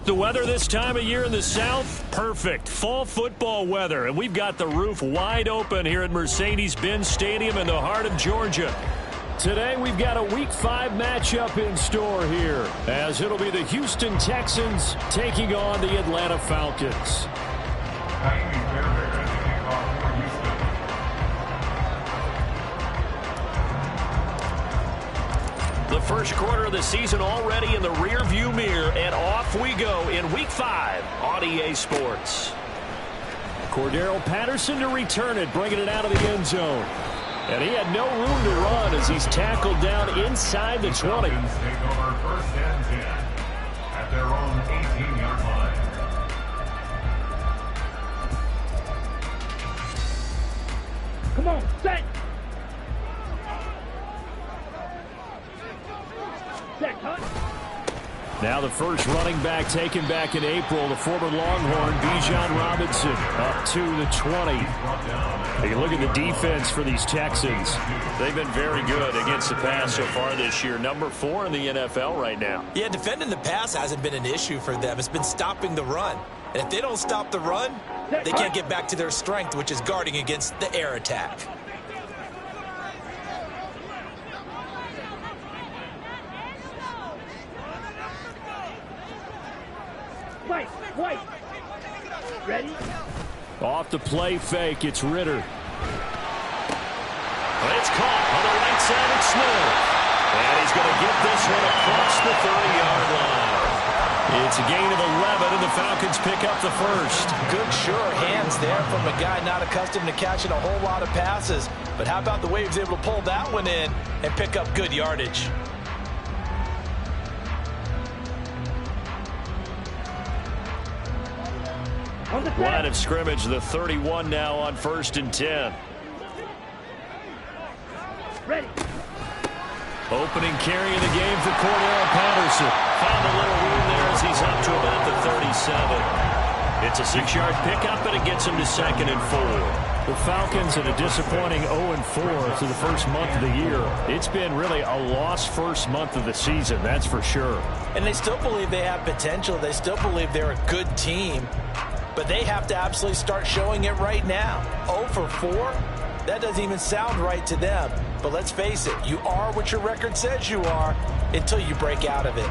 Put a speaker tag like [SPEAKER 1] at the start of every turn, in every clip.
[SPEAKER 1] The weather this time of year in the South, perfect. Fall football weather, and we've got the roof wide open here at Mercedes-Benz Stadium in the heart of Georgia. Today we've got a Week 5 matchup in store here, as it'll be the Houston Texans taking on the Atlanta Falcons. The first quarter of the season already in the rearview mirror, and off we go in Week 5 on EA Sports. Cordero Patterson to return it, bringing it out of the end zone. And he had no room to run as he's tackled down inside the 20.
[SPEAKER 2] Take over 1st and 10 at their own 18-yard line.
[SPEAKER 3] Come on, set.
[SPEAKER 1] Now the first running back taken back in April, the former Longhorn, Bijan Robinson, up to the 20. You look at the defense for these Texans. They've been very good against the pass so far this year. Number 4 in the NFL right now.
[SPEAKER 4] Yeah, defending the pass hasn't been an issue for them. It's been stopping the run. And if they don't stop the run, they can't get back to their strength, which is guarding against the air attack.
[SPEAKER 3] Wait. Ready?
[SPEAKER 1] Off the play fake, it's Ritter. It's caught on the right side, it's Smith. And he's going to get this one across the 30-yard line. It's a gain of 11, and the Falcons pick up the first.
[SPEAKER 4] Good, sure hands there from a guy not accustomed to catching a whole lot of passes. But how about the way he was able to pull that one in and pick up good yardage?
[SPEAKER 1] Line of scrimmage, the 31 now on 1st and 10.
[SPEAKER 3] Ready.
[SPEAKER 1] Opening carry of the game for Cordero Patterson. Found a little room there as he's up to about the 37. It's a 6-yard pickup, and it gets him to 2nd and 4. The Falcons in a disappointing 0-4 through the first month of the year. It's been really a lost first month of the season, that's for sure.
[SPEAKER 4] And they still believe they have potential. They still believe they're a good team. But they have to absolutely start showing it right now. 0-4? That doesn't even sound right to them. But let's face it, you are what your record says you are until you break out of it.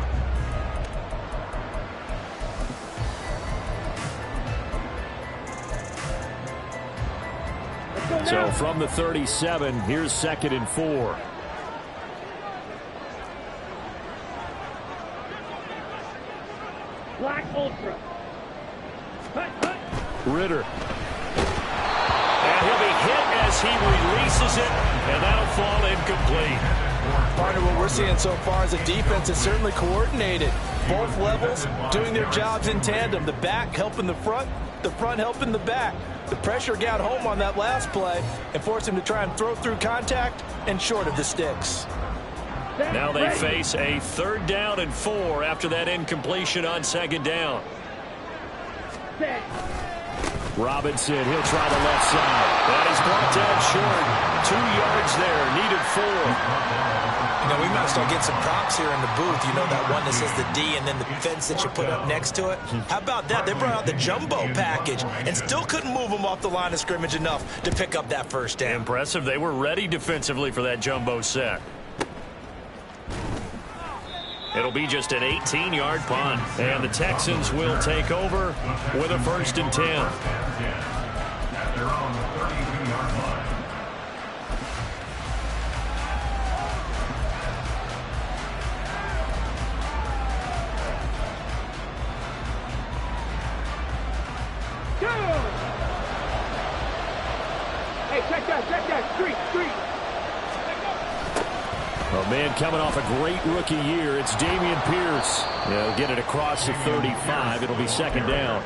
[SPEAKER 1] So from the 37, here's 2nd and 4.
[SPEAKER 3] Black Ultra.
[SPEAKER 1] Ritter. And he'll be hit as he releases it, and that'll fall incomplete.
[SPEAKER 4] Partner, what we're seeing so far is a defense that's certainly coordinated. Both levels doing their jobs in tandem. The back helping the front helping the back. The pressure got home on that last play and forced him to try and throw through contact and short of the sticks.
[SPEAKER 1] Now they face a 3rd down and 4 after that incompletion on 2nd down. Robinson, he'll try the left side. And he's brought down short. 2 yards there, needed 4.
[SPEAKER 4] You know, we might start getting some props here in the booth. You know, that one that says the D and then the fence that you put up next to it? How about that? They brought out the jumbo package and still couldn't move them off the line of scrimmage enough to pick up that first down.
[SPEAKER 1] Impressive. They were ready defensively for that jumbo set. It'll be just an 18-yard punt, and the Texans will take over with a 1st and 10.
[SPEAKER 2] At their own 32-yard line.
[SPEAKER 3] Go! Hey, check that, street.
[SPEAKER 1] A man coming off a great rookie year. It's Dameon Pierce. He'll get it across the 35. It'll be 2nd down.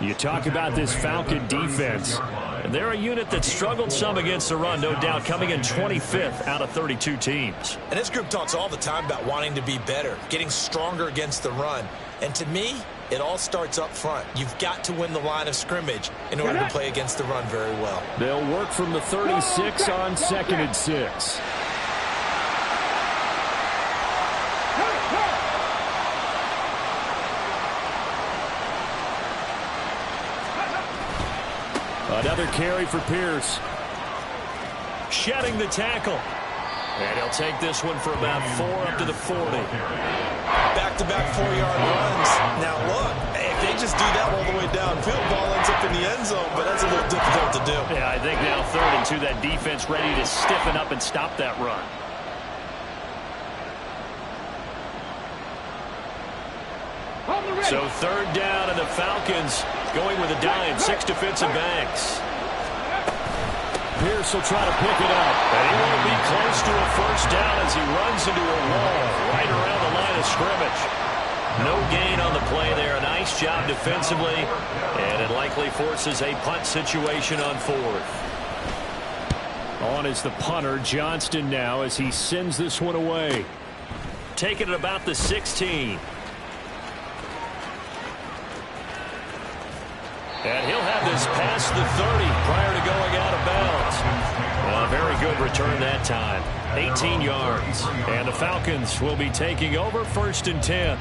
[SPEAKER 1] You talk about this Falcon defense. And they're a unit that struggled some against the run, no doubt, coming in 25th out of 32 teams.
[SPEAKER 4] And this group talks all the time about wanting to be better, getting stronger against the run. And to me, it all starts up front. You've got to win the line of scrimmage in order to play against the run very well.
[SPEAKER 1] They'll work from the 36 on 2nd and 6. Another carry for Pierce. Shedding the tackle. And he'll take this one for about 4 up to the 40.
[SPEAKER 4] Back-to-back 4-yard runs. Now look, if they just do that all the way downfield, ball ends up in the end zone, but that's a little difficult to do.
[SPEAKER 1] Yeah, I think now 3rd and 2, that defense ready to stiffen up and stop that run. So 3rd down, and the Falcons going with a dime, 6 defensive backs. Pierce will try to pick it up, and he won't be close to a 1st down as he runs into a wall right around the line of scrimmage. No gain on the play there. A nice job defensively, and it likely forces a punt situation on 4th. On is the punter, Johnston, now as he sends this one away. Taking it about the 16. And he'll have this past the 30 prior to going out of bounds. A very good return that time. 18 yards. And the Falcons will be taking over 1st and 10.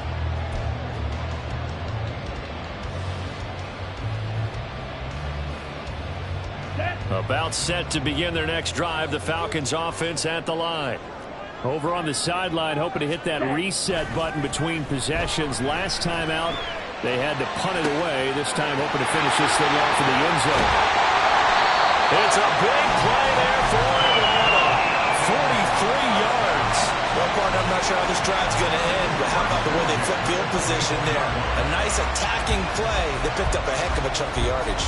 [SPEAKER 1] About set to begin their next drive. The Falcons offense at the line. Over on the sideline, hoping to hit that reset button between possessions. Last time out, they had to punt it away. This time hoping to finish this thing off in the end zone. It's a big play there for Atlanta. 43 yards.
[SPEAKER 4] Well, partner, I'm not sure how this drive's going to end, but how about the way they flip field position there? A nice attacking play. They picked up a heck of a chunk of yardage.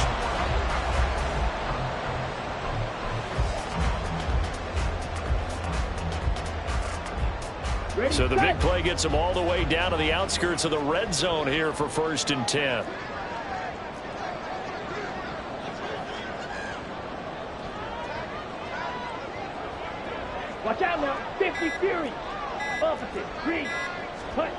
[SPEAKER 1] So the big play gets them all the way down to the outskirts of the red zone here for 1st and 10.
[SPEAKER 3] Watch out now. 50 Fury. Opposite. Green. Hut.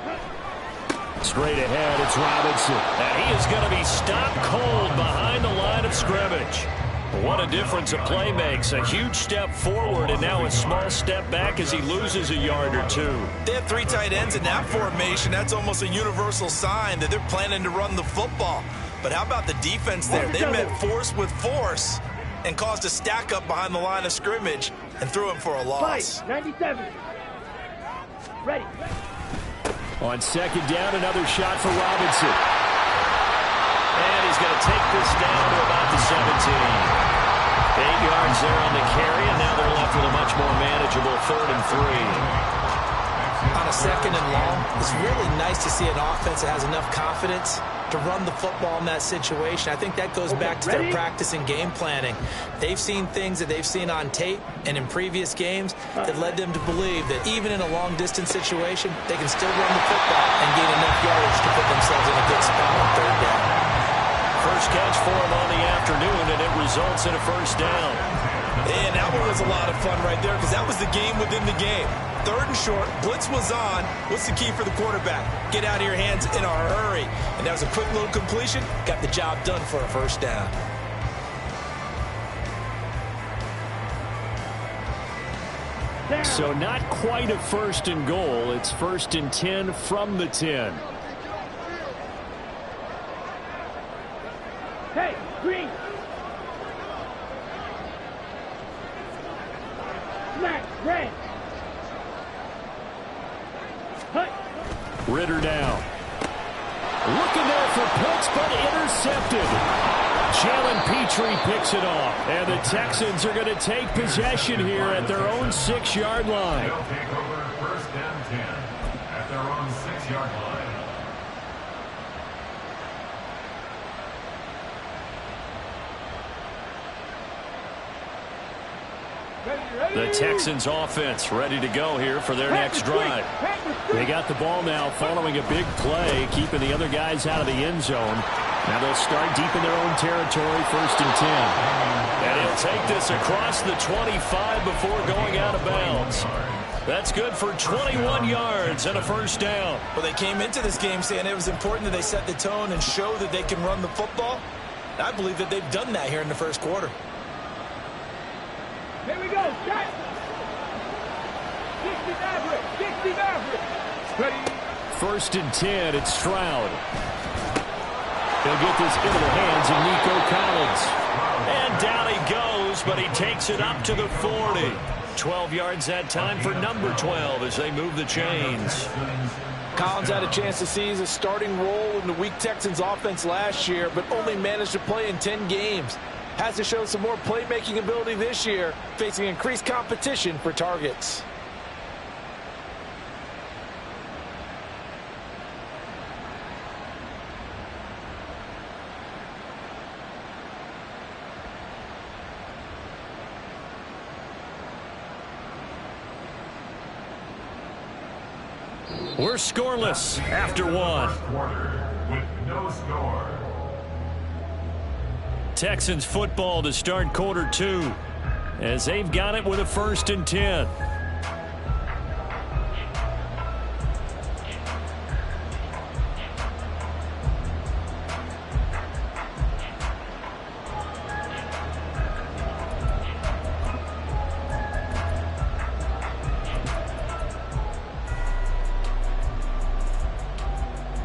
[SPEAKER 1] Straight ahead, it's Robinson. And he is going to be stopped cold behind the line of scrimmage. What a difference a play makes. A huge step forward and now a small step back as he loses a yard or 2.
[SPEAKER 4] They have 3 tight ends in that formation. That's almost a universal sign that they're planning to run the football. But how about the defense there? They met force with force and caused a stack up behind the line of scrimmage and threw him for a loss.
[SPEAKER 3] 97. Ready.
[SPEAKER 1] On 2nd down, another shot for Robinson. And he's going to take this down to about the 17. 8 yards there on the carry, and now they're left with a much more manageable 3rd and 3.
[SPEAKER 4] On a 2nd and long, it's really nice to see an offense that has enough confidence to run the football in that situation. I think that goes back to their practice and game planning. They've seen things that they've seen on tape and in previous games that led them to believe that even in a long-distance situation, they can still run the football and gain enough yardage to put themselves in a good spot on 3rd down.
[SPEAKER 1] First catch for him on the afternoon, and it results in a 1st down.
[SPEAKER 4] And that one was a lot of fun right there because that was the game within the game. 3rd and short, blitz was on. What's the key for the quarterback? Get out of your hands in a hurry. And that was a quick little completion. Got the job done for a 1st down.
[SPEAKER 1] So not quite a 1st and goal. It's 1st and 10 from the 10.
[SPEAKER 3] Hey, Green. Smack, red. Hut.
[SPEAKER 1] Ritter down. Looking there for Pitts, but intercepted. Jalen Petrie picks it off. And the Texans are going to take possession here at their own 6-yard line.
[SPEAKER 2] They'll take over 1st and 10 at their own 6-yard line.
[SPEAKER 1] The Texans offense ready to go here for their next drive. They got the ball now following a big play, keeping the other guys out of the end zone. Now they'll start deep in their own territory, 1st and 10. And he'll take this across the 25 before going out of bounds. That's good for 21 yards and a 1st down.
[SPEAKER 4] Well, they came into this game saying it was important that they set the tone and show that they can run the football. I believe that they've done that here in the 1st quarter.
[SPEAKER 3] Here we go. Shot. 60 Maverick. 60 Maverick. Ready.
[SPEAKER 1] 1st and 10. It's Stroud. He'll get this into the hands of Nico Collins. And down he goes, but he takes it up to the 40. 12 yards that time for number 12 as they move the chains.
[SPEAKER 4] Collins had a chance to seize a starting role in the weak Texans offense last year, but only managed to play in 10 games. Has to show some more playmaking ability this year, facing increased competition for targets.
[SPEAKER 1] We're scoreless after one.
[SPEAKER 2] Quarter with no score.
[SPEAKER 1] Texans football to start quarter 2 as they've got it with a 1st and 10.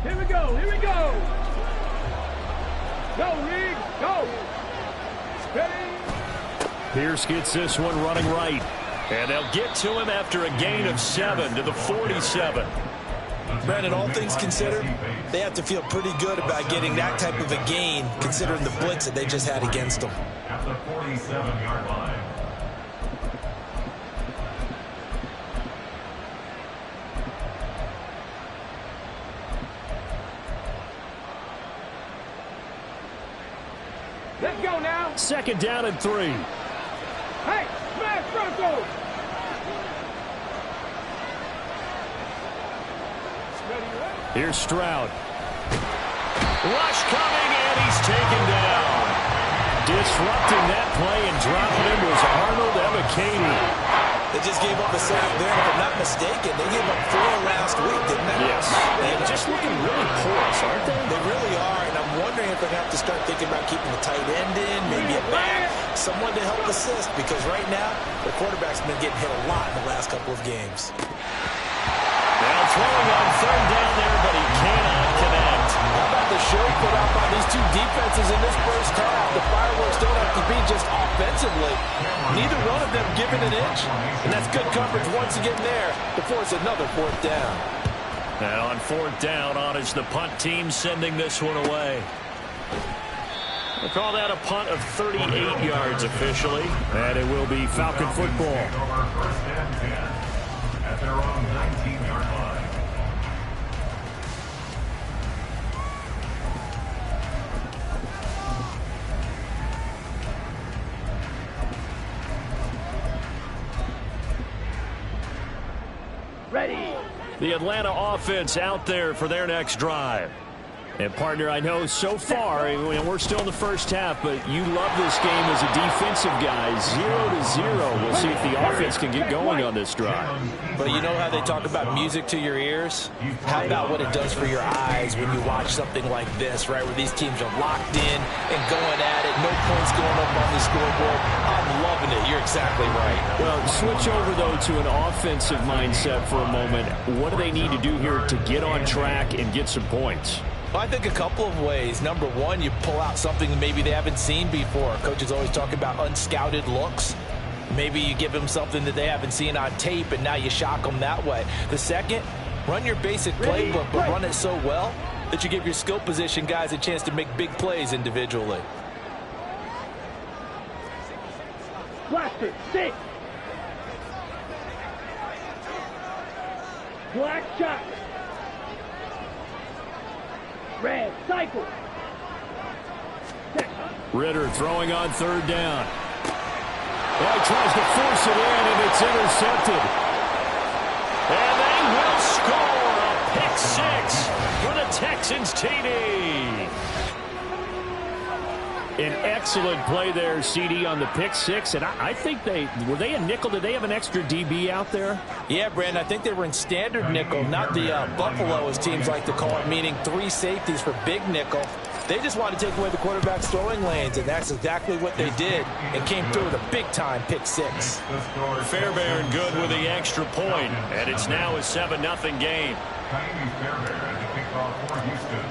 [SPEAKER 3] Here we go, here we go. Go, Reed, go. Ready.
[SPEAKER 1] Pierce gets this one running right. And they'll get to him after a gain of 7 to the 47.
[SPEAKER 4] Brandon, all things considered, they have to feel pretty good about getting that type of a gain, considering the blitz that they just had against them.
[SPEAKER 2] At the 47-yard line.
[SPEAKER 3] Let's go now.
[SPEAKER 1] 2nd down and 3.
[SPEAKER 3] Hey, smash Broncos.
[SPEAKER 1] Here's Stroud. Rush coming, and he's taken down. Disrupting that play and dropping him was Arnold Ebiketie.
[SPEAKER 4] They just gave up a sack there, if I'm not mistaken. They gave up 4 last week, didn't they?
[SPEAKER 1] Yes. They're just looking really porous, aren't they?
[SPEAKER 4] They really are, and I'm wondering if they have to start thinking about keeping the tight end in, maybe a back, someone to help assist, because right now, the quarterback's been getting hit a lot in the last couple of games.
[SPEAKER 1] Now throwing on 3rd down there, but he cannot connect.
[SPEAKER 4] How about the show put up by these two defenses in this first half? The fireworks don't have to be just offensively. Neither one of them giving an inch, and that's good coverage once again there to force another 4th down.
[SPEAKER 1] And on 4th down, on is the punt team sending this one away. We'll call that a punt of 38 yards officially, and it will be Falcon football.
[SPEAKER 2] Over 1st and 10 at their own 19-yard line.
[SPEAKER 3] Ready.
[SPEAKER 1] The Atlanta offense out there for their next drive. And, partner, I know so far, and we're still in the first half, but you love this game as a defensive guy. 0-0. We'll see if the offense can get going on this drive.
[SPEAKER 4] But you know how they talk about music to your ears? How about what it does for your eyes when you watch something like this, right, where these teams are locked in and going at it, no points going up on the scoreboard. I'm loving it. You're exactly right.
[SPEAKER 1] Well, switch over, though, to an offensive mindset for a moment. What do they need to do here to get on track and get some points?
[SPEAKER 4] Well, I think a couple of ways. Number one, you pull out something that maybe they haven't seen before. Coaches always talk about unscouted looks. Maybe you give them something that they haven't seen on tape, and now you shock them that way. The second, run your basic playbook, but run it so well that you give your skill position guys a chance to make big plays individually.
[SPEAKER 3] Blaster, 6. Black shot. Red, cycle.
[SPEAKER 1] Ritter throwing on 3rd down. Well, he tries to force it in, and it's intercepted. And they will score a pick 6 for the Texans TD. An excellent play there, CD, on the pick 6. And I think were they a nickel? Did they have an extra DB out there?
[SPEAKER 4] Yeah, Brandon, I think they were in standard nickel, not the Buffalo, as teams like to call it, meaning 3 safeties for big nickel. They just wanted to take away the quarterback's throwing lanes, and that's exactly what they did, and came through with a big-time pick 6.
[SPEAKER 1] Fairbairn good with the extra point, and it's now a 7-0 game.
[SPEAKER 2] Fairbairn at the kickoff for Houston.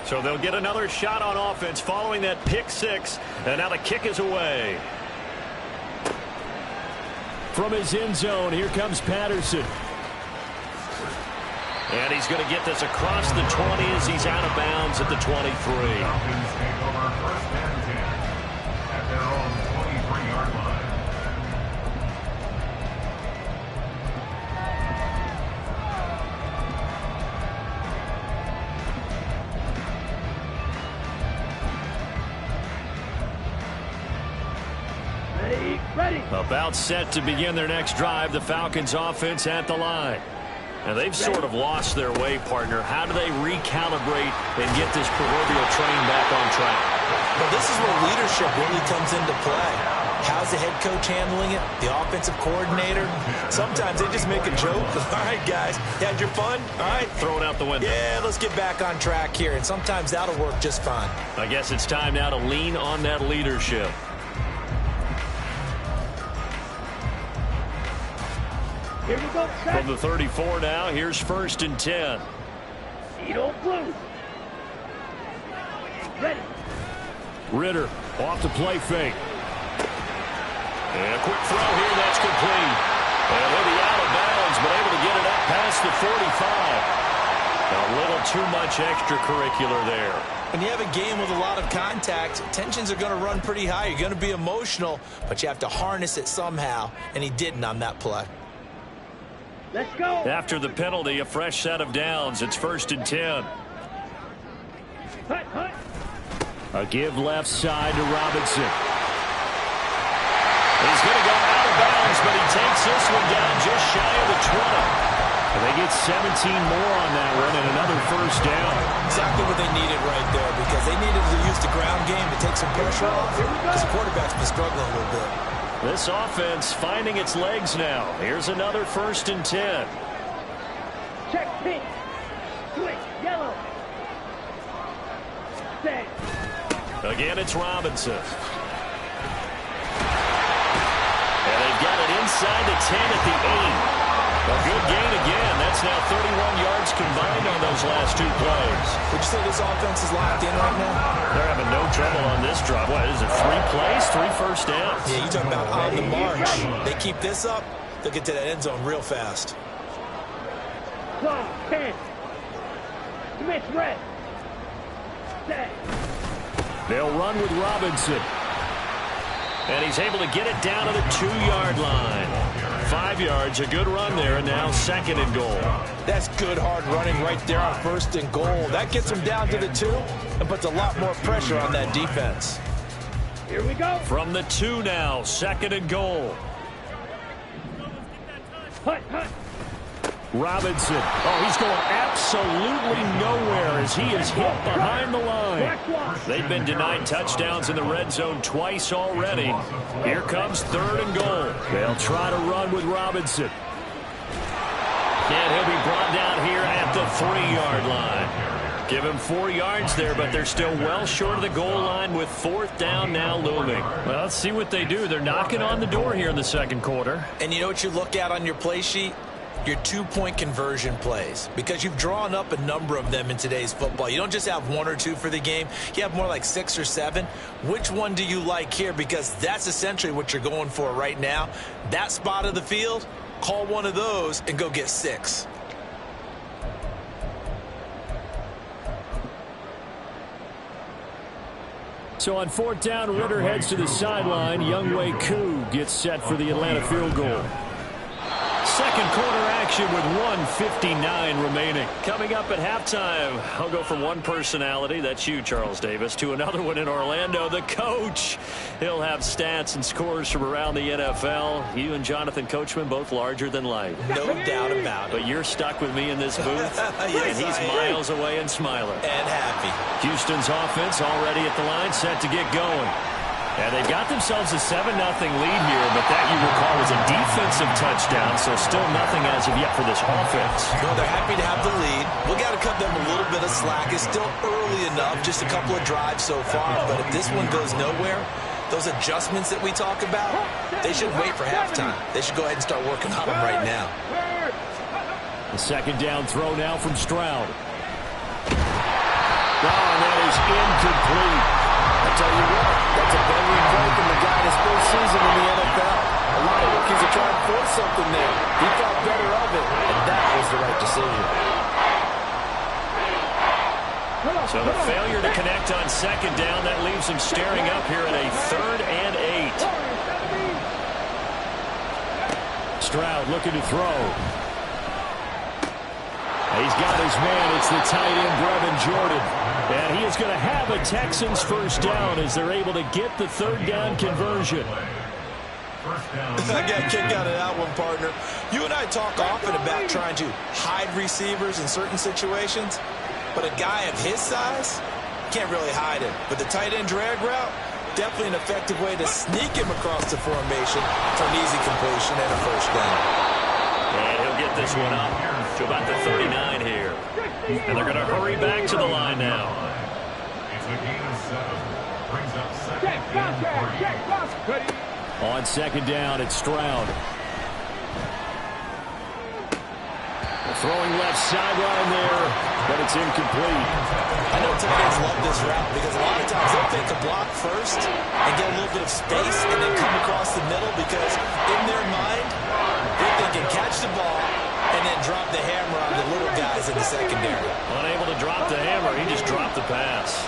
[SPEAKER 1] So they'll get another shot on offense following that pick six. And now the kick is away. From his end zone, here comes Patterson. And he's going to get this across the 20 as he's out of bounds at the 23.
[SPEAKER 2] Falcons take over first and 10 at their own 23-yard line.
[SPEAKER 3] Ready.
[SPEAKER 1] About set to begin their next drive, the Falcons offense at the line. And they've sort of lost their way, partner. How do they recalibrate and get this proverbial train back on track?
[SPEAKER 4] Well, this is where leadership really comes into play. How's the head coach handling it? The offensive coordinator? Sometimes they just make a joke. All right, guys, you had your fun? All right.
[SPEAKER 1] Throw it out the window.
[SPEAKER 4] Yeah, let's get back on track here. And sometimes that'll work just fine.
[SPEAKER 1] I guess it's time now to lean on that leadership.
[SPEAKER 3] Here we go.
[SPEAKER 1] From the 34 now, here's first and 10.
[SPEAKER 3] Edo blue. Ready.
[SPEAKER 1] Ritter off the play fake. And a quick throw here, that's complete. And he'll be out of bounds, but able to get it up past the 45. A little too much extracurricular there.
[SPEAKER 4] When you have a game with a lot of contact, tensions are going to run pretty high. You're going to be emotional, but you have to harness it somehow, and he didn't on that play.
[SPEAKER 3] Let's go.
[SPEAKER 1] After the penalty, a fresh set of downs. It's first and 10.
[SPEAKER 3] Hut, hut.
[SPEAKER 1] A give left side to Robinson. He's going to go out of bounds, but he takes this one down just shy of the 20. And they get 17 more on that one and another first down.
[SPEAKER 4] Exactly what they needed right there, because they needed to use the ground game to take some pressure off, because the quarterback's been struggling a little bit.
[SPEAKER 1] This offense finding its legs now. Here's another first and 10.
[SPEAKER 3] Check pink. Switch yellow. Set.
[SPEAKER 1] Again, it's Robinson. And they've got it inside the 10 at the 8. A good gain again. That's now 31 yards combined on those last two plays.
[SPEAKER 4] Would you say this offense is locked in right now?
[SPEAKER 1] They're having no trouble on this drive. What is it, 3 plays, 3 first downs?
[SPEAKER 4] Yeah, you talk about on the march. They keep this up, they'll get to that end zone real fast.
[SPEAKER 3] Clock 10. Smith red. Set.
[SPEAKER 1] They'll run with Robinson. And he's able to get it down to the 2-yard line. 5 yards, a good run there, and now second and goal.
[SPEAKER 4] That's good hard running right there on first and goal. That gets them down to the 2 and puts a lot more pressure on that defense.
[SPEAKER 3] Here we go.
[SPEAKER 1] From the 2 now, second and goal.
[SPEAKER 3] Hut, hut.
[SPEAKER 1] Robinson. Oh, he's going absolutely nowhere as he is hit behind the line. They've been denied touchdowns in the red zone twice already. Here comes third and goal. They'll try to run with Robinson. And he'll be brought down here at the 3-yard line. Give him 4 yards there, but they're still well short of the goal line with fourth down now looming. Well, let's see what they do. They're knocking on the door here in the second quarter.
[SPEAKER 4] And you know what you look at on your play sheet? Your 2-point conversion plays, because you've drawn up a number of them in today's football. You don't just have 1 or 2 for the game. You have more like 6 or 7. Which one do you like here? Because that's essentially what you're going for right now. That spot of the field, call one of those and go get 6.
[SPEAKER 1] So on fourth down, Ritter heads to the sideline. Younghoe Koo gets set for the Atlanta field goal. Second quarter action with 1:59 remaining. Coming up at halftime, I'll go from one personality, that's you, Charles Davis, to another one in Orlando, the coach. He'll have stats and scores from around the NFL. You and Jonathan Coachman, both larger than life.
[SPEAKER 4] No doubt about it.
[SPEAKER 1] But you're stuck with me in this booth,
[SPEAKER 4] Yes,
[SPEAKER 1] and he's miles away and smiling.
[SPEAKER 4] And happy.
[SPEAKER 1] Houston's offense already at the line, set to get going. And they've got themselves a 7-0 lead here, but that, you recall, was a defensive touchdown, so still nothing as of yet for this offense.
[SPEAKER 4] No, they're happy to have the lead. We got to cut them a little bit of slack. It's still early enough, just a couple of drives so far, but if this one goes nowhere, those adjustments that we talk about, they should wait for halftime. They should go ahead and start working on them right now.
[SPEAKER 1] The second down throw now from Stroud. Oh, and incomplete.
[SPEAKER 4] I tell you what, that's a veteran play from the guy in his first season in the NFL. A lot of rookies are trying to force something there. He thought better of it, and that was the right decision.
[SPEAKER 1] So the failure to connect on second down, that leaves him staring up here at a 3rd and 8. Stroud looking to throw. He's got his man. It's the tight end, Brevin Jordan. And he is going to have a Texans first down as they're able to get the 3rd down conversion.
[SPEAKER 4] I got a kick out of that one, partner. You and I talk often about trying to hide receivers in certain situations, but a guy of his size can't really hide him. But the tight end drag route, definitely an effective way to sneak him across the formation for an easy completion and a first down.
[SPEAKER 1] And he'll get this one up to about the 39 here. And they're going to hurry back to the line now.
[SPEAKER 2] It's a gain of 7. Brings up second and 3.
[SPEAKER 1] On second down, it's Stroud. Throwing left sideline there, but it's incomplete.
[SPEAKER 4] I know tight ends love this route because a lot of times they'll take a block first and get a little bit of space and then come across the middle because in their mind, they're thinking catch the ball and then drop the hammer on the little guys in the secondary.
[SPEAKER 1] Unable to drop the hammer, he just dropped the pass.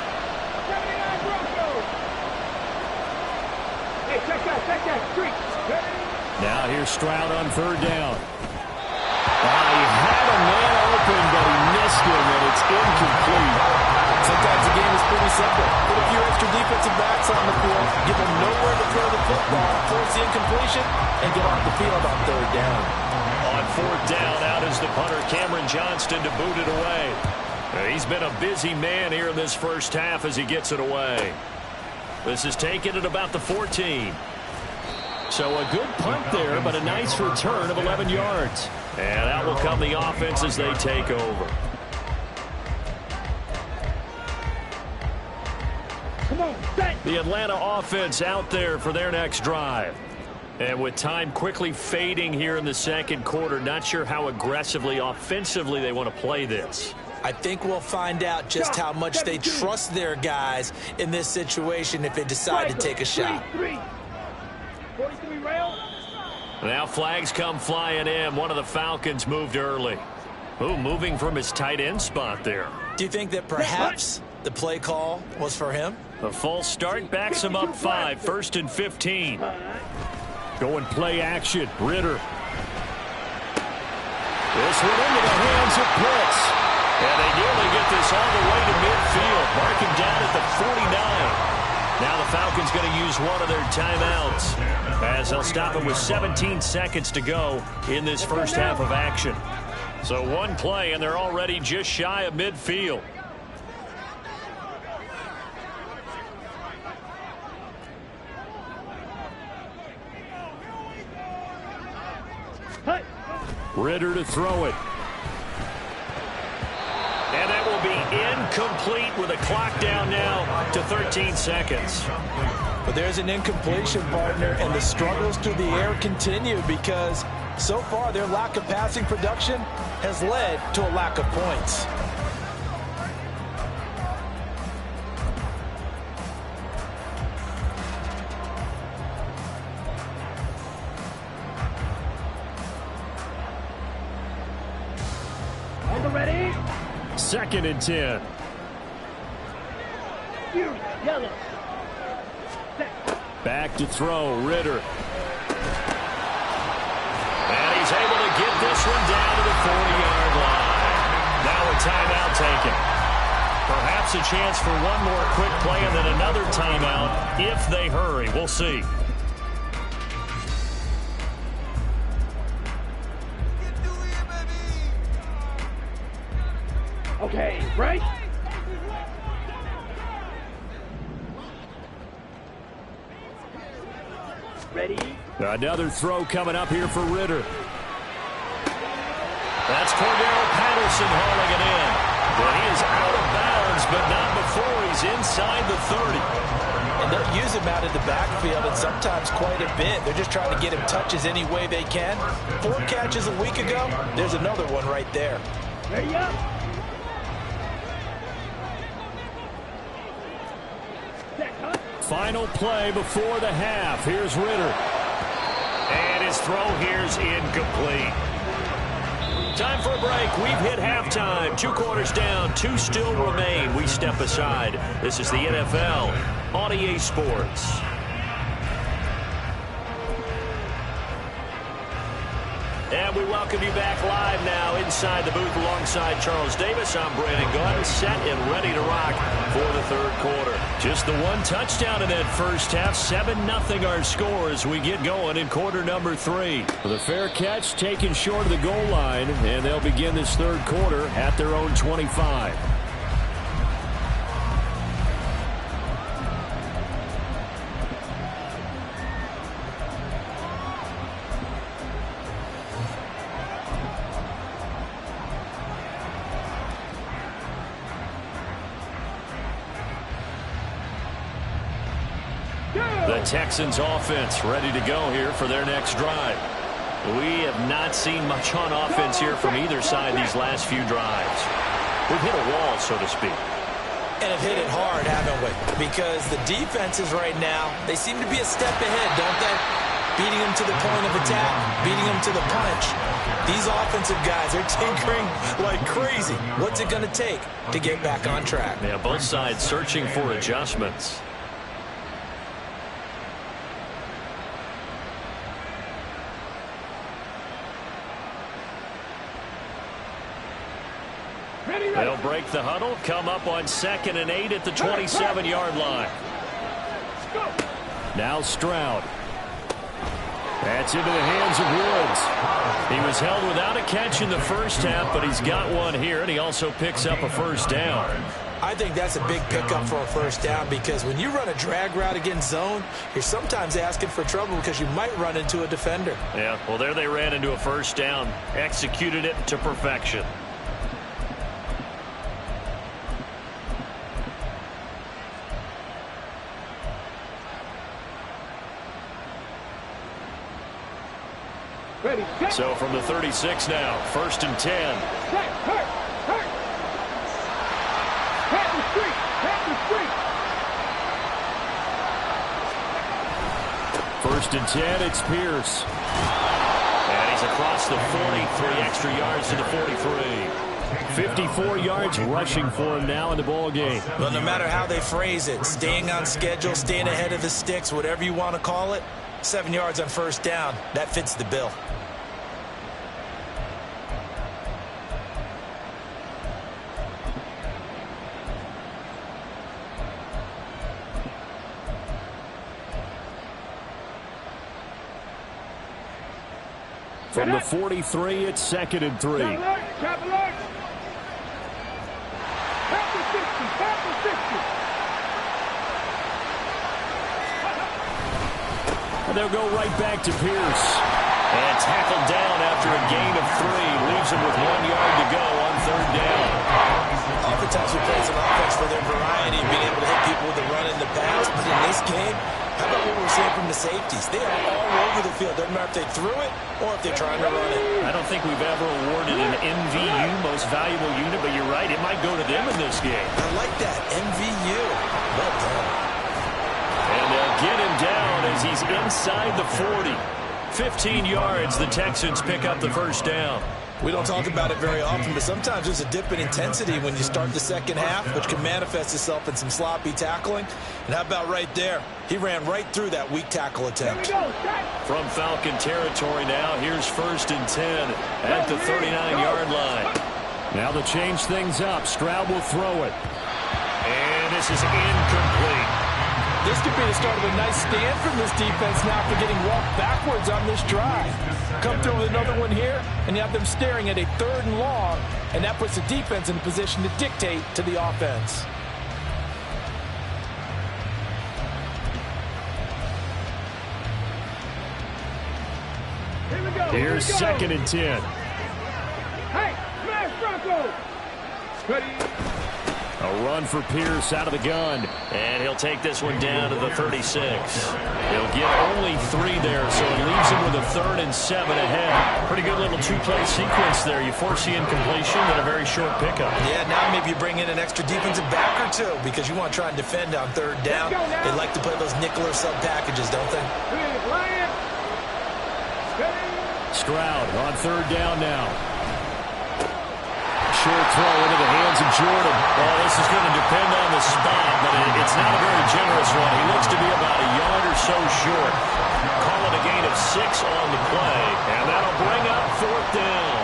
[SPEAKER 1] Now here's Stroud on 3rd down. He had a man open, but he missed him, and it's incomplete.
[SPEAKER 4] Sometimes the game is pretty simple. Put a few extra defensive backs on the field, give them nowhere to throw the football, force the incompletion, and get off the field on 3rd down.
[SPEAKER 1] On 4th down, out is the punter, Cameron Johnston, to boot it away. He's been a busy man here in this first half as he gets it away. This is taken at about the 14. So a good punt there, but a nice return of 11 yards. And out will come the offense as they take over.
[SPEAKER 3] Come on, set.
[SPEAKER 1] The Atlanta offense out there for their next drive. And with time quickly fading here in the second quarter, not sure how aggressively, offensively they want to play this.
[SPEAKER 4] I think we'll find out just how much they trust their guys in this situation if they decide to take a shot.
[SPEAKER 3] 43 rail.
[SPEAKER 1] Now flags come flying in. One of the Falcons moved early. Ooh, moving from his tight end spot there.
[SPEAKER 4] Do you think that perhaps the play call was for him?
[SPEAKER 1] The false start backs him up 5, 1st and 15. Going play action, Ritter. This one into the hands of Pitts. And they nearly get this all the way to midfield. Marking down at the 49. Now the Falcons going to use one of their timeouts as they'll stop it with 17 seconds to go in this first half of action. So one play, and they're already just shy of midfield. Ritter to throw it. And that will be incomplete with a clock down now to 13 seconds.
[SPEAKER 4] But there's an incompletion, partner, and the struggles through the air continue because so far their lack of passing production has led to a lack of points.
[SPEAKER 3] On the ready.
[SPEAKER 1] 2nd and 10.
[SPEAKER 3] Yellow.
[SPEAKER 1] Back to throw, Ritter. And he's able to get this one down to the 40-yard line. Now a timeout taken. Perhaps a chance for one more quick play and then another timeout if they hurry. We'll see.
[SPEAKER 3] Okay, right? Ready?
[SPEAKER 1] Another throw coming up here for Ritter. That's Cordero Patterson hauling it in. But he is out of bounds, but not before he's inside the 30.
[SPEAKER 4] And they'll use him out of the backfield and sometimes quite a bit. They're just trying to get him touches any way they can. 4 catches a week ago. There's another one right there.
[SPEAKER 3] Ready up?
[SPEAKER 1] final play before the half. Here's Ritter. And his throw here's incomplete. Time for a break. We've hit halftime. 2 quarters down. 2 still remain. We step aside. This is the NFL on EA Sports. And we welcome you back live now inside the booth alongside Charles Davis. I'm Brandon Gaudin, set and ready to rock for the third quarter. Just the 1 touchdown in that first half. 7-0 our score as we get going in quarter number 3. The fair catch taken short of the goal line, and they'll begin this third quarter at their own 25. The Texans offense ready to go here for their next drive. We have not seen much on offense here from either side these last few drives. We've hit a wall, so to speak.
[SPEAKER 4] And have hit it hard, haven't we? Because the defenses right now, they seem to be a step ahead, don't they? Beating them to the point of attack, beating them to the punch. These offensive guys are tinkering like crazy. What's it going to take to get back on track?
[SPEAKER 1] Yeah, both sides searching for adjustments. They'll break the huddle, come up on 2nd and 8 at the 27-yard line. Now Stroud. That's into the hands of Woods. He was held without a catch in the first half, but he's got one here, and he also picks up a first down.
[SPEAKER 4] I think that's a big pickup for a first down because when you run a drag route against zone, you're sometimes asking for trouble because you might run into a defender.
[SPEAKER 1] Yeah, well, there they ran into a first down, executed it to perfection.
[SPEAKER 3] Ready, set.
[SPEAKER 1] So from the 36 now, 1st and 10.
[SPEAKER 3] Set, hurt. Pat the street.
[SPEAKER 1] First and 10, it's Pierce. And he's across the 43 extra yards to the 43. 54 yards rushing for him now in the ball game.
[SPEAKER 4] Well, no matter how they phrase it, staying on schedule, staying ahead of the sticks, whatever you want to call it, 7 yards on first down, that fits the bill.
[SPEAKER 1] From the 43, it's 2nd and 3.
[SPEAKER 3] Cap alert. Pat the 60.
[SPEAKER 1] And they'll go right back to Pierce. And tackled down after a gain of 3. Leaves him with 1 yard to go on 3rd down.
[SPEAKER 4] Oftentimes we praise an offense for their variety, being able to hit people with the run in the pass. But in this game, how about what we're seeing from the safeties? They are all over the field. Doesn't matter if they threw it or if they're trying to run it.
[SPEAKER 1] I don't think we've ever awarded an MVU, most valuable unit, but you're right, it might go to them in this game.
[SPEAKER 4] I like that, MVU. Well done.
[SPEAKER 1] And they'll get him down as he's inside the 40. 15 yards, the Texans pick up the first down.
[SPEAKER 4] We don't talk about it very often, but sometimes there's a dip in intensity when you start the second half, which can manifest itself in some sloppy tackling. And how about right there? He ran right through that weak tackle attempt.
[SPEAKER 1] From Falcon territory now, here's 1st and 10 at the 39-yard line. Now to change things up, Stroud will throw it. And this is incomplete.
[SPEAKER 4] This could be the start of a nice stand from this defense now for getting walked backwards on this drive. Come through with another one here, and you have them staring at a 3rd and long, and that puts the defense in a position to dictate to the offense.
[SPEAKER 1] Here's 2nd and 10.
[SPEAKER 3] Hey, smash Bronco. Ready.
[SPEAKER 1] A run for Pierce out of the gun. And he'll take this one down to the 36. He'll get only 3 there, so it leaves him with a 3rd and 7 ahead. Pretty good little 2-play sequence there. You force the incompletion and a very short pickup.
[SPEAKER 4] Yeah, now maybe you bring in an extra defensive back or 2 because you want to try and defend on 3rd down. They like to play those nickel or sub packages, don't they?
[SPEAKER 1] Stroud on 3rd down now. Short throw into the hands of Jordan. Well, this is going to depend on the spot, but it's not a very generous one. He looks to be about a yard or so short. Call it a gain of 6 on the play, and that'll bring up 4th down.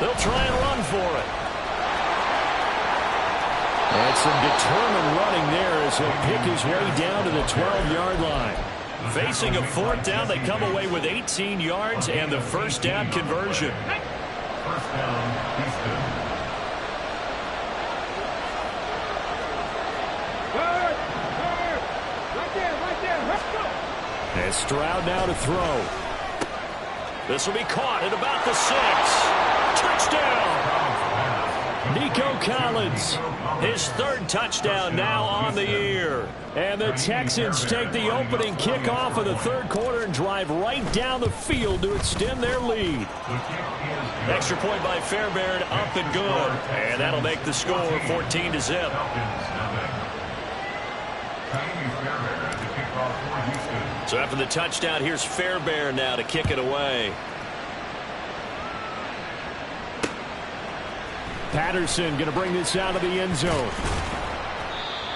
[SPEAKER 1] They'll try and run for it. And some determined running there as he'll pick his way down to the 12-yard line. Facing a 4th down, they come away with 18 yards and the 1st down conversion.
[SPEAKER 2] 1st down, Houston.
[SPEAKER 3] Right there. Let's go.
[SPEAKER 1] And Stroud now to throw. This will be caught at about the 6. Touchdown! Nico Collins, his 3rd touchdown now on the year. And the Texans take the opening kickoff of the 3rd quarter and drive right down the field to extend their lead. Extra point by Fairbairn, up and good. And that'll make the score 14-0. So after the touchdown, here's Fairbairn now to kick it away. Patterson going to bring this out of the end zone.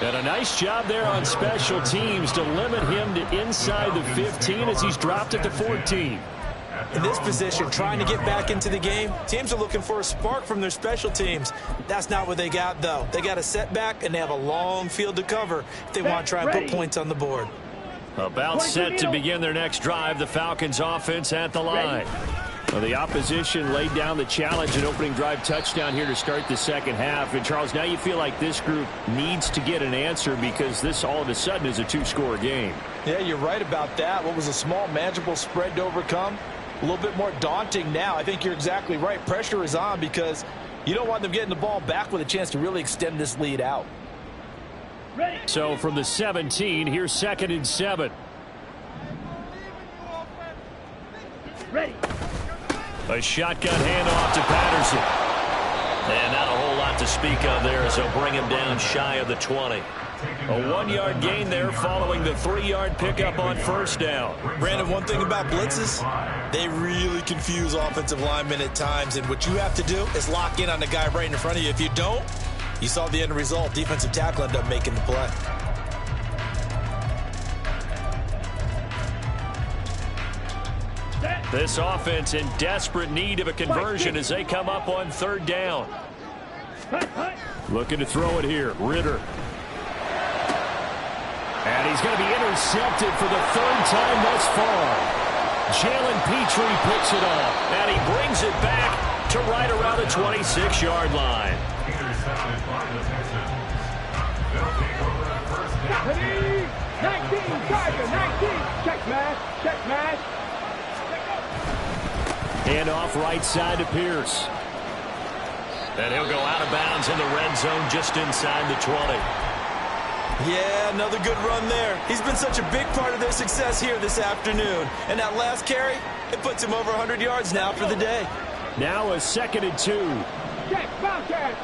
[SPEAKER 1] And a nice job there on special teams to limit him to inside the 15 as he's dropped at the 14.
[SPEAKER 4] In this position, trying to get back into the game, teams are looking for a spark from their special teams. That's not what they got, though. They got a setback, and they have a long field to cover if they want to try and put points on the board.
[SPEAKER 1] About set to begin their next drive, the Falcons offense at the line. Well, the opposition laid down the challenge and opening drive touchdown here to start the 2nd half. And, Charles, now you feel like this group needs to get an answer because this all of a sudden is a 2-score game.
[SPEAKER 4] Yeah, you're right about that. What was a small, manageable spread to overcome, a little bit more daunting now. I think you're exactly right. Pressure is on because you don't want them getting the ball back with a chance to really extend this lead out.
[SPEAKER 1] So from the 17, here's 2nd and 7.
[SPEAKER 3] Ready.
[SPEAKER 1] A shotgun handoff to Patterson. And not a whole lot to speak of there as they'll bring him down shy of the 20. A 1-yard gain there following the 3-yard pickup on 1st down.
[SPEAKER 4] Brandon, one thing about blitzes, they really confuse offensive linemen at times. And what you have to do is lock in on the guy right in front of you. If you don't, you saw the end result. Defensive tackle ended up making the play.
[SPEAKER 1] This offense in desperate need of a conversion as they come up on 3rd down. Looking to throw it here. Ritter. And he's going to be intercepted for the 3rd time thus far. Jalen Petrie picks it off. And he brings it back to right around the 26-yard line.
[SPEAKER 2] Intercepted by the Texans. They'll take over the 1st down.
[SPEAKER 3] 19, Tiger, 19. Check match.
[SPEAKER 1] Hand off right side to Pierce. And he'll go out of bounds in the red zone just inside the 20.
[SPEAKER 4] Yeah, another good run there. He's been such a big part of their success here this afternoon. And that last carry, it puts him over 100 yards now for the day.
[SPEAKER 1] Now a 2nd and 2.
[SPEAKER 3] Check, Falcons.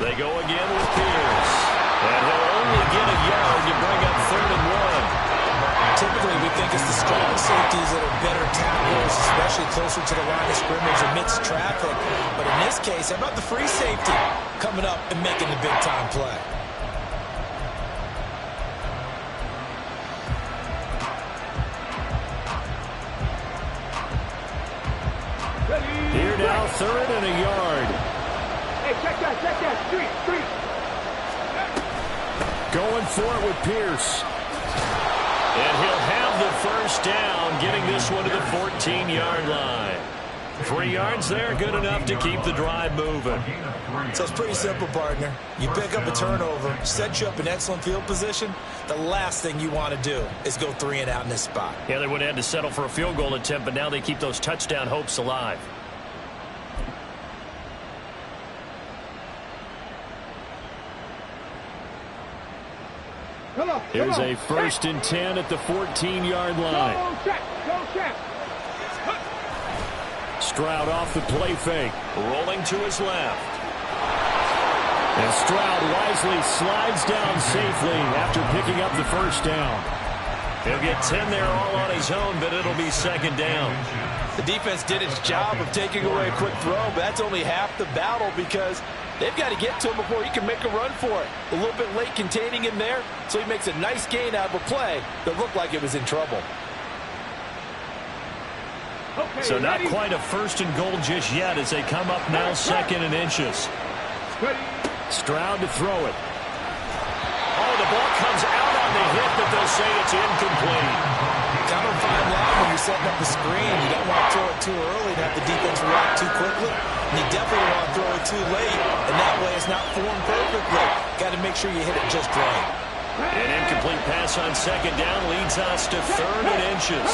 [SPEAKER 1] They go again with Pierce. And he'll only get a yard to bring up 3rd and 1.
[SPEAKER 4] Typically, we think it's the strong safeties that are better tacklers, especially closer to the line of scrimmage amidst traffic. But in this case, how about the free safety coming up and making the big-time play?
[SPEAKER 1] Here now, 3rd and a yard.
[SPEAKER 3] Hey, check that. Street.
[SPEAKER 1] Going for it with Pierce. And he'll have the 1st down, getting this one to the 14-yard line. 3 yards there, good enough to keep the drive moving.
[SPEAKER 4] So it's pretty simple, partner. You pick up a turnover, set you up in excellent field position. The last thing you want to do is go 3 and out in this spot.
[SPEAKER 1] Yeah, they would have had to settle for a field goal attempt, but now they keep those touchdown hopes alive. Here's a 1st and 10 at the 14-yard line.
[SPEAKER 3] Go check.
[SPEAKER 1] Stroud off the play fake, rolling to his left. And Stroud wisely slides down safely after picking up the 1st down. He'll get 10 there all on his own, but it'll be 2nd down.
[SPEAKER 4] The defense did its job of taking away a quick throw, but that's only half the battle because they've got to get to him before he can make a run for it. A little bit late containing him there, so he makes a nice gain out of a play that looked like it was in trouble.
[SPEAKER 3] Okay,
[SPEAKER 1] So not
[SPEAKER 3] ready.
[SPEAKER 1] quite a 1st and goal just yet as they come up now 2nd and inches.
[SPEAKER 3] Ready.
[SPEAKER 1] Stroud to throw it. Oh, the ball comes out on the hit, but they'll say it's incomplete.
[SPEAKER 4] Kind of a fine line when you're setting up the screen. You don't want to throw it too early and have the defense react too quickly. And you definitely don't want to throw it too late, and that way it's not formed perfectly. Got to make sure you hit it just right.
[SPEAKER 1] An incomplete pass on 2nd down leads us to 3rd and inches.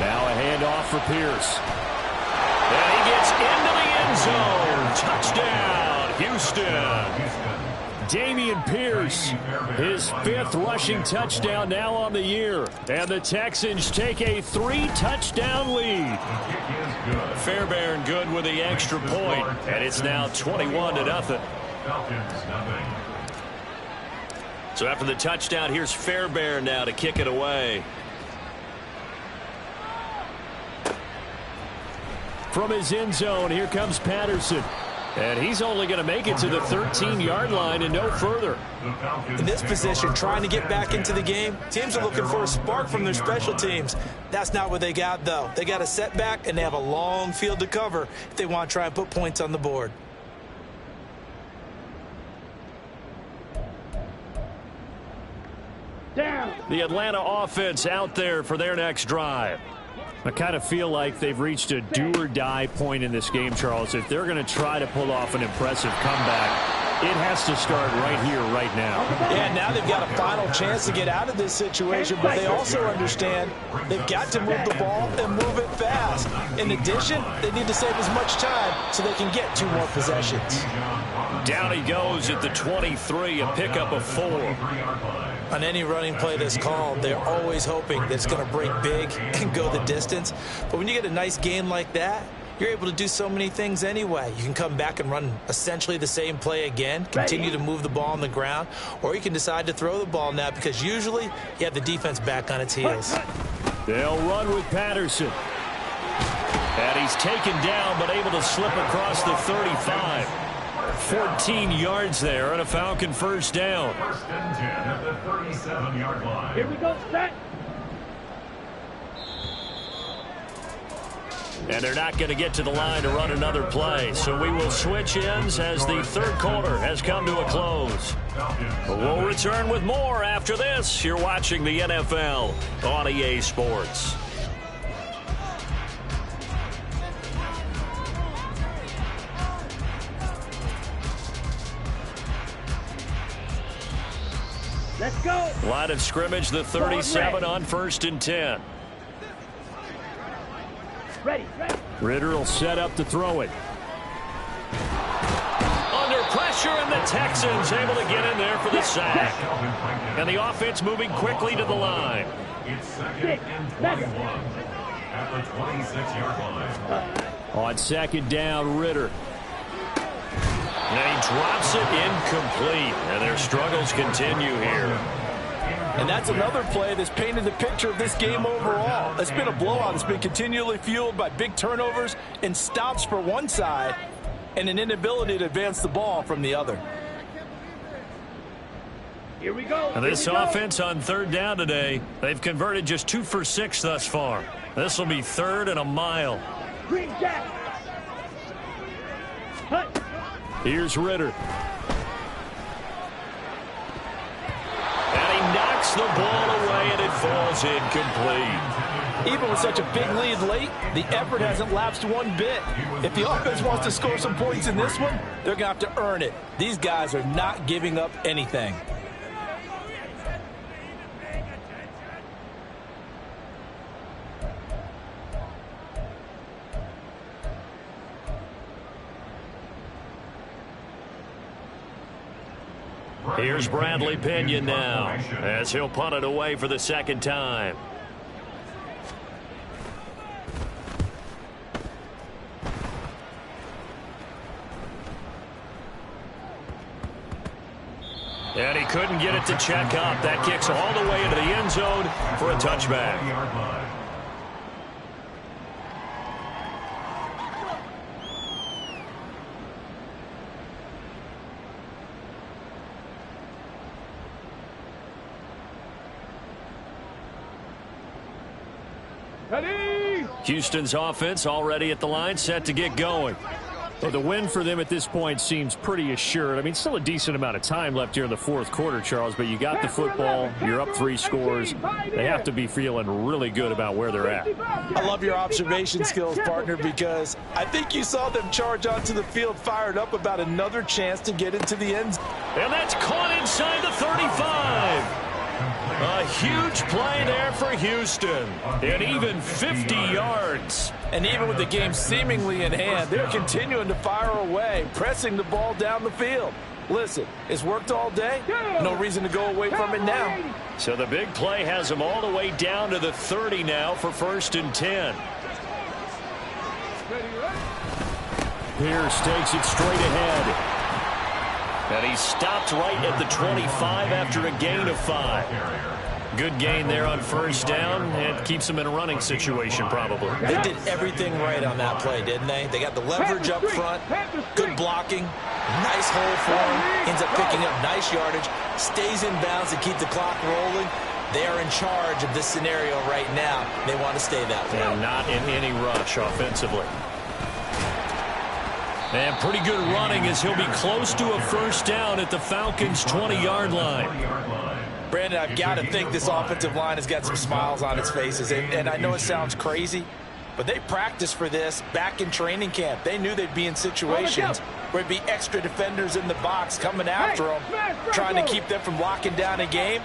[SPEAKER 1] Now a handoff for Pierce. And he gets into the end zone. Touchdown, Houston. Damian Pierce, his 5th rushing touchdown now on the year. And the Texans take a 3-touchdown lead. Fairbairn good with the extra point, and it's now 21-0. So after the touchdown, here's Fairbairn now to kick it away. From his end zone, here comes Patterson. And he's only going to make it to the 13-yard line and no further.
[SPEAKER 4] In this position, trying to get back into the game, teams are looking for a spark from their special teams. That's not what they got, though. They got a setback, and they have a long field to cover if they want to try and put points on the board.
[SPEAKER 3] Down.
[SPEAKER 1] The Atlanta offense out there for their next drive. I kind of feel like they've reached a do-or-die point in this game, Charles. If they're going to try to pull off an impressive comeback, it has to start right here, right now.
[SPEAKER 4] Yeah, now they've got a final chance to get out of this situation, but they also understand they've got to move the ball and move it fast. In addition, they need to save as much time so they can get 2 more possessions.
[SPEAKER 1] Down he goes at the 23, a pickup of 4.
[SPEAKER 4] On any running play that's called, they're always hoping that it's going to break big and go the distance. But when you get a nice game like that, you're able to do so many things anyway. You can come back and run essentially the same play again, continue to move the ball on the ground, or you can decide to throw the ball now because usually you have the defense back on its heels.
[SPEAKER 1] They'll run with Patterson. And he's taken down but able to slip across the 35. 14 yards there and a Falcon 1st down.
[SPEAKER 2] 1st and 10 at the 37-yard line.
[SPEAKER 3] Here we go, set.
[SPEAKER 1] And they're not going to get to the line to run another play. So we will switch ends as the 3rd quarter has come to a close. We'll return with more after this. You're watching the NFL on EA Sports.
[SPEAKER 3] Let's go.
[SPEAKER 1] Line of scrimmage, the 37 on 1st and 10.
[SPEAKER 3] Ready.
[SPEAKER 1] Ritter will set up to throw it. Under pressure, and the Texans able to get in there for the sack. And the offense moving quickly to the line.
[SPEAKER 2] It's 2nd and 21 at the 26-yard line.
[SPEAKER 1] On 2nd down, Ritter. And he drops it incomplete. And their struggles continue here.
[SPEAKER 4] And that's another play that's painted the picture of this game overall. It's been a blowout. It's been continually fueled by big turnovers and stops for one side and an inability to advance the ball from the other.
[SPEAKER 3] Here we go.
[SPEAKER 1] And this offense on 3rd down today, they've converted just 2 for 6 thus far. This will be 3rd and a mile.
[SPEAKER 3] Green Jack. Hut.
[SPEAKER 1] Here's Ritter. And he knocks the ball away, and it falls incomplete.
[SPEAKER 4] Even with such a big lead late, the effort hasn't lapsed one bit. If the offense wants to score some points in this one, they're going to have to earn it. These guys are not giving up anything.
[SPEAKER 1] Here's Bradley Pinion now, as he'll punt it away for the second time. And he couldn't get it to check up. That kicks all the way into the end zone for a touchback. Houston's offense already at the line, set to get going.
[SPEAKER 5] Well, the win for them at this point seems pretty assured. I mean, still a decent amount of time left here in the fourth quarter, Charles, but you got the football, you're up 3 scores. They have to be feeling really good about where they're at.
[SPEAKER 4] I love your observation skills, partner, because I think you saw them charge onto the field fired up about another chance to get into the end zone.
[SPEAKER 1] And that's caught inside the 35. A huge play there for Houston, and even 50 yards.
[SPEAKER 4] And even with the game seemingly in hand, they're continuing to fire away, pressing the ball down the field. Listen, it's worked all day. No reason to go away from it now.
[SPEAKER 1] So the big play has them all the way down to the 30 now for 1st and 10.
[SPEAKER 5] Pierce takes it straight ahead.
[SPEAKER 1] And he stopped right at the 25 after a gain of 5. Good gain there on 1st down, and keeps them in a running situation probably.
[SPEAKER 4] They did everything right on that play, didn't they? They got the leverage up front, good blocking, nice hole for him, ends up picking up nice yardage, stays in bounds to keep the clock rolling. They are in charge of this scenario right now. They want to stay that way.
[SPEAKER 1] And not in any rush offensively. And pretty good running as he'll be close to a 1st down at the Falcons' 20-yard line.
[SPEAKER 4] Brandon, I've got to think this offensive line has got some smiles on its faces. And I know it sounds crazy, but they practiced for this back in training camp. They knew they'd be in situations where it'd be extra defenders in the box coming after them, trying to keep them from locking down a game.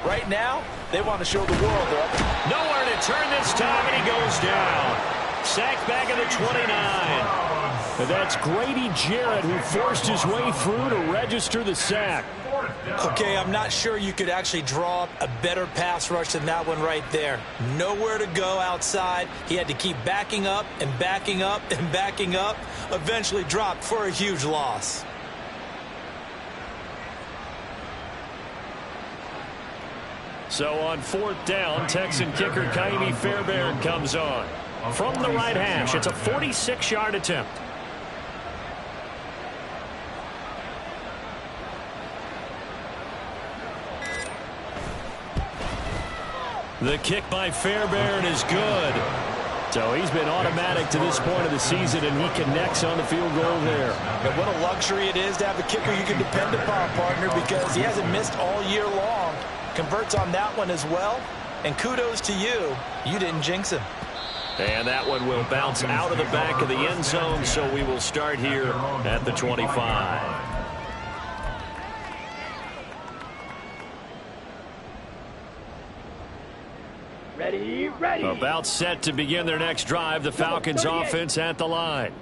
[SPEAKER 4] Right now, they want to show the world they're up.
[SPEAKER 1] Nowhere to turn this time, and he goes down. Sacked back at the 29.
[SPEAKER 5] That's Grady Jarrett, who forced his way through to register the sack.
[SPEAKER 4] Okay, I'm not sure you could actually draw up a better pass rush than that one right there. Nowhere to go outside. He had to keep backing up and backing up and backing up. Eventually dropped for a huge loss.
[SPEAKER 1] So on 4th down, Texan kicker Kaimi Fairbairn comes on. From the right hash, it's a 46-yard attempt. The kick by Fairbairn is good.
[SPEAKER 5] So he's been automatic to this point of the season, and he connects on the field goal there.
[SPEAKER 4] And what a luxury it is to have a kicker you can depend upon, partner, because he hasn't missed all year long. Converts on that one as well. And kudos to you. You didn't jinx him.
[SPEAKER 1] And that one will bounce out of the back of the end zone, so we will start here at the 25.
[SPEAKER 3] Ready.
[SPEAKER 1] About set to begin their next drive, the Falcons offense at the line.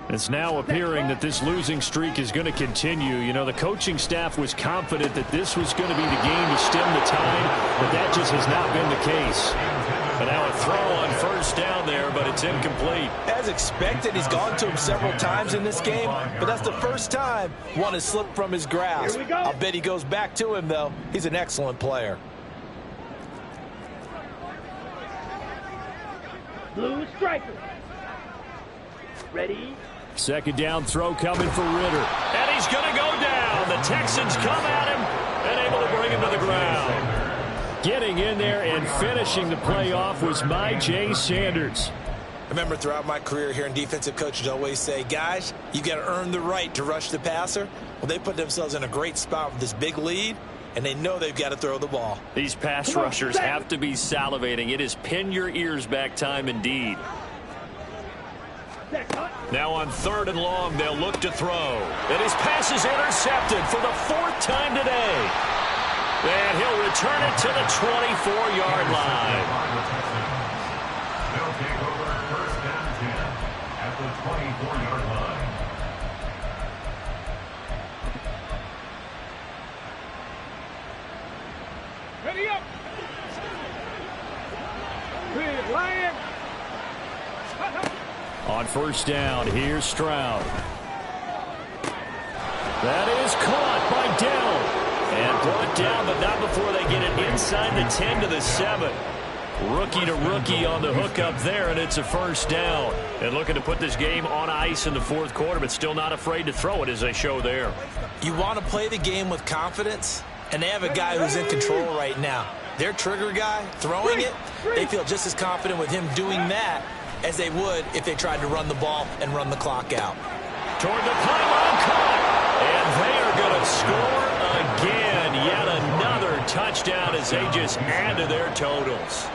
[SPEAKER 5] It's now appearing that this losing streak is going to continue. You know, the coaching staff was confident that this was going to be the game to stem the tide, but that just has not been the case.
[SPEAKER 1] And now a throw on 1st down there, but it's incomplete.
[SPEAKER 4] As expected, he's gone to him several times in this game, but that's the first time one has slipped from his grasp. I'll bet he goes back to him, though. He's an excellent player.
[SPEAKER 3] Blue striker. Ready.
[SPEAKER 5] 2nd down throw coming for Ritter.
[SPEAKER 1] And he's going to go down. The Texans come at him and able to bring him to the ground.
[SPEAKER 5] Getting in there and finishing the play off was Jay Sanders.
[SPEAKER 4] I remember throughout my career hearing defensive coaches always say, guys, you got to earn the right to rush the passer. Well, they put themselves in a great spot with this big lead, and they know they've got to throw the ball.
[SPEAKER 5] These pass rushers have to be salivating. It is pin your ears back time indeed. Now on 3rd and long, they'll look to throw. And his pass is intercepted for the 4th time today. And he'll return it to the 24-yard line.
[SPEAKER 2] They'll take over 1st and 10 at the 24-yard line.
[SPEAKER 3] Ready up. Big Lion.
[SPEAKER 5] On 1st down, here's Stroud. That is caught by Dell. And brought down, but not before they get it inside the 10 to the 7. Rookie to rookie on the hook up there, and it's a 1st down. And looking to put this game on ice in the 4th quarter, but still not afraid to throw it as they show there.
[SPEAKER 4] You want to play the game with confidence, and they have a guy who's in control right now. Their trigger guy, throwing it, they feel just as confident with him doing that as they would if they tried to run the ball and run the clock out.
[SPEAKER 5] Toward the pylon, caught. And they are going to score again. Yet another touchdown as they just add to their totals.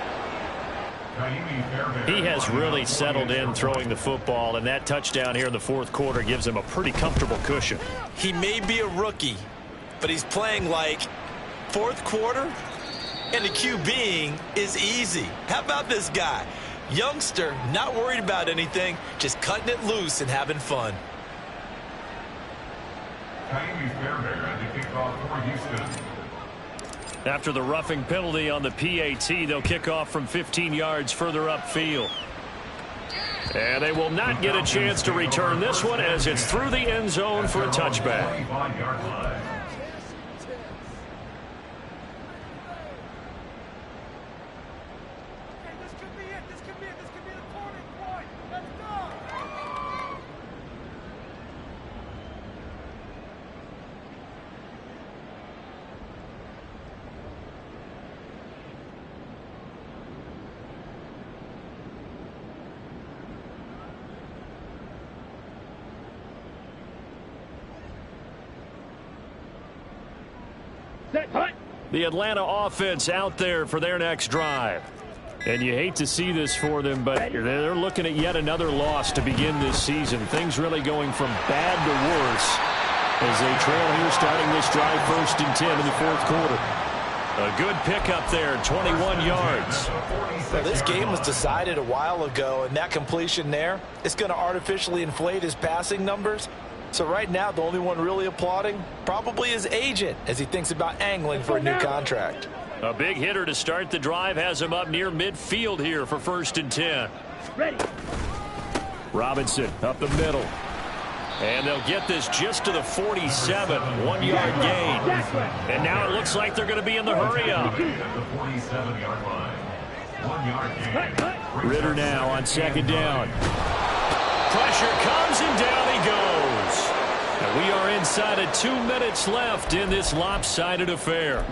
[SPEAKER 5] He has really settled in throwing the football, and that touchdown here in the 4th quarter gives him a pretty comfortable cushion.
[SPEAKER 4] He may be a rookie, but he's playing like 4th quarter, and the QBing is easy. How about this guy? Youngster, not worried about anything, just cutting it loose and having fun.
[SPEAKER 5] After the roughing penalty on the PAT, they'll kick off from 15 yards further upfield. And they will not get a chance to return this one as it's through the end zone for a touchback. The Atlanta offense out there for their next drive. And you hate to see this for them, but they're looking at yet another loss to begin this season. Things really going from bad to worse as they trail here starting this drive 1st and 10 in the 4th quarter. A good pickup there, 21 yards.
[SPEAKER 4] Well, this game was decided a while ago, and that completion there is going to artificially inflate his passing numbers. So right now, the only one really applauding probably his agent as he thinks about angling for a new contract.
[SPEAKER 5] A big hitter to start the drive has him up near midfield here for 1st and 10.
[SPEAKER 3] Ready.
[SPEAKER 5] Robinson up the middle. And they'll get this just to the 47, 1-yard gain. And now it looks like they're going to be in the hurry up. Ritter now on 2nd down. Pressure comes and down he goes. And we are inside of 2 minutes left in this lopsided affair.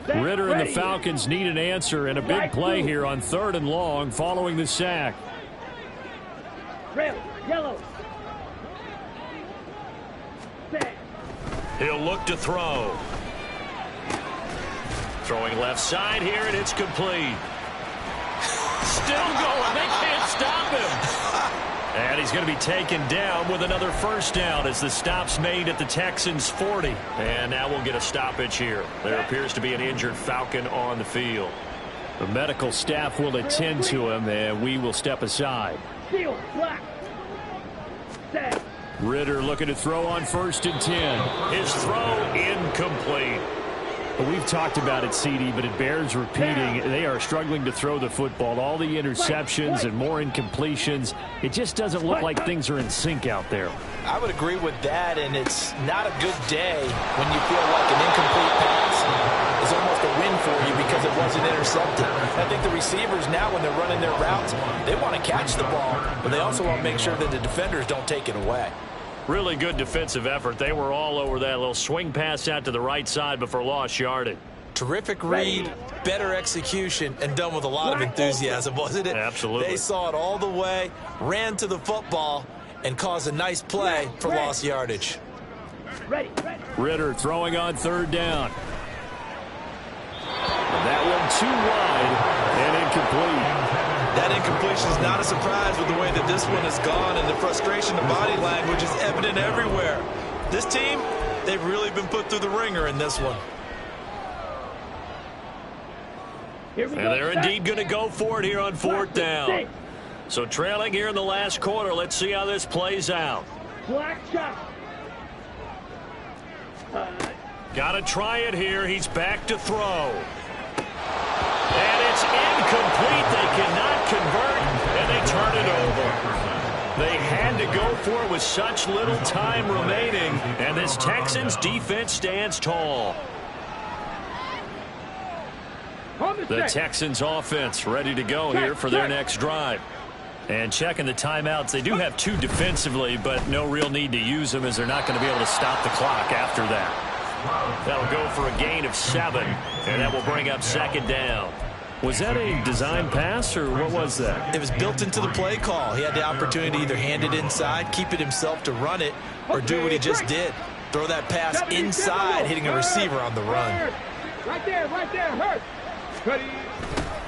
[SPEAKER 5] Ritter and the Falcons need an answer and a big play here on 3rd and long following the sack.
[SPEAKER 3] Red, yellow.
[SPEAKER 5] He'll look to throw. Throwing left side here, and it's complete. Still going. They can't stop him. And he's going to be taken down with another 1st down as the stop's made at the Texans' 40. And now we'll get a stoppage here. There appears to be an injured Falcon on the field. The medical staff will attend to him, and we will step aside.
[SPEAKER 3] Steel, black. Set.
[SPEAKER 5] Ritter looking to throw on 1st and 10. His throw incomplete. Well, we've talked about it, CD, but it bears repeating. They are struggling to throw the football. All the interceptions and more incompletions. It just doesn't look like things are in sync out there.
[SPEAKER 4] I would agree with that, and it's not a good day when you feel like an incomplete pass is almost a win for you because it wasn't intercepted. I think the receivers now, when they're running their routes, they want to catch the ball, but they also want to make sure that the defenders don't take it away.
[SPEAKER 5] Really good defensive effort. They were all over that little swing pass out to the right side before lost yardage.
[SPEAKER 4] Terrific read, better execution, and done with a lot of enthusiasm, wasn't it?
[SPEAKER 5] Absolutely.
[SPEAKER 4] They saw it all the way, ran to the football, and caused a nice play for lost yardage.
[SPEAKER 5] Ritter throwing on third down. That one too wide and incomplete.
[SPEAKER 4] That incompletion is not a surprise with the way that this one has gone, and the frustration of body language is evident everywhere. This team, they've really been put through the ringer in this one.
[SPEAKER 1] And they're indeed going to go for it here on fourth down. So trailing here in the last quarter. Let's see how this plays out. Got to try it here. He's back to throw. And it's incomplete. They cannot convert, and they turn it over. They had to go for it with such little time remaining, and this Texans defense stands tall. The Texans offense ready to go here for their next drive. And checking the timeouts, they do have 2 defensively, but no real need to use them as they're not going to be able to stop the clock after that. That'll go for a gain of 7, and that will bring up second down.
[SPEAKER 5] Was that a design pass, or what was that?
[SPEAKER 4] It was built into the play call. He had the opportunity to either hand it inside, keep it himself to run it, or do what he just did. Throw that pass inside, hitting a receiver on the run.
[SPEAKER 3] Right there, hurt.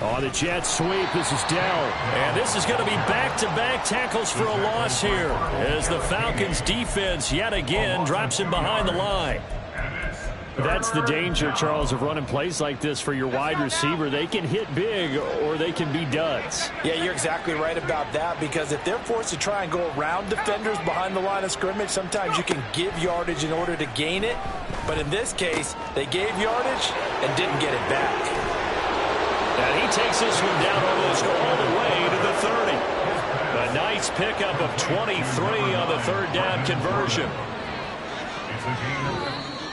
[SPEAKER 5] On the jet sweep, this is Dell.
[SPEAKER 1] And this is going to be back-to-back tackles for a loss here as the Falcons defense yet again drops him behind the line.
[SPEAKER 5] That's the danger, Charles, of running plays like this for your wide receiver. They can hit big or they can be duds.
[SPEAKER 4] Yeah, you're exactly right about that, because if they're forced to try and go around defenders behind the line of scrimmage, sometimes you can give yardage in order to gain it. But in this case, they gave yardage and didn't get it back.
[SPEAKER 1] And he takes this one down almost all the way to the 30. A nice pickup of 23 on the third down conversion.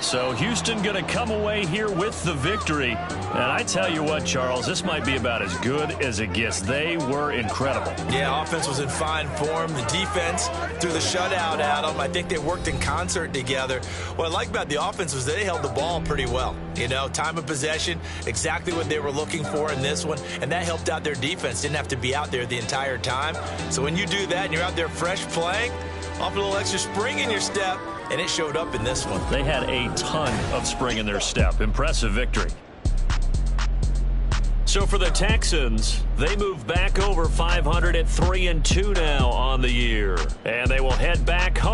[SPEAKER 1] So Houston going to come away here with the victory. And I tell you what, Charles, this might be about as good as it gets. They were incredible.
[SPEAKER 4] Yeah, offense was in fine form. The defense threw the shutout at them. I think they worked in concert together. What I like about the offense was they held the ball pretty well. You know, time of possession, exactly what they were looking for in this one. And that helped out their defense. Didn't have to be out there the entire time. So when you do that and you're out there fresh playing, off a little extra spring in your step, and it showed up in this one.
[SPEAKER 5] They had a ton of spring in their step. Impressive victory.
[SPEAKER 1] So for the Texans, they move back over 500 at 3-2 now on the year. And they will head back home.